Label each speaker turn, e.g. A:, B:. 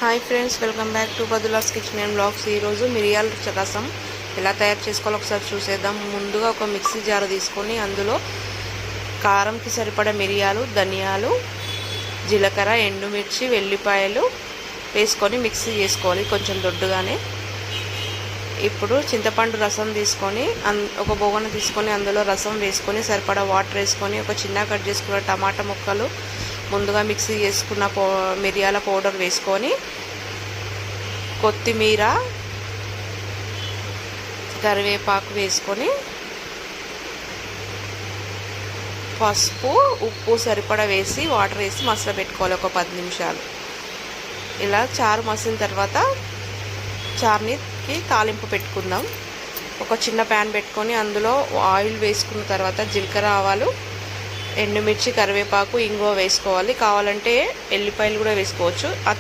A: Hi friends, welcome back to బదులాస్ kitchen and blogs. ఈరోజు మిరియాల రసం ఎలా తయారు చేసుకోవాలో ఒకసారి చూసేద్దాం. ముందుగా ఒక మిక్సీ జార్ తీసుకొని అందులో కారంకి సరిపడా మిరియాలు, ధనియాలు, జీలకర్ర, ఎండుమిర్చి, వెల్లిపాయలు వేసుకొని మిక్సీ చేసుకోవాలి కొంచెం దొడ్డుగానే. ఇప్పుడు చింతపండు రసం తీసుకొని ఒక బొగన తీసుకొని అందులో రసం వేసుకొని సరిపడా వాటర్ వేసుకొని ఒక చిన్న కట్ చేసుకున్న టమాటా ముక్కలు, ముందుగా మిక్సీ చేసుకున్న మిరియాల పౌడర్ వేసుకొని కొత్తిమీర, కరివేపాకు వేసుకొని పసుపు, ఉప్పు సరిపడా వేసి వాటర్ వేసి మసల పెట్టుకోవాలి ఒక 10 నిమిషాలు. ఇలా చారు మసిలిన తర్వాత చారుకి తాలింపు పెట్టుకుందాం. ఒక చిన్న ప్యాన్ పెట్టుకొని అందులో ఆయిల్ వేసుకున్న తర్వాత జీలకర్ర, ఆవాలు, ఎండుమిర్చి, కరివేపాకు, ఇంగువ వేసుకోవాలి. కావాలంటే ఎల్లిపాయలు కూడా వేసుకోవచ్చు. ఆ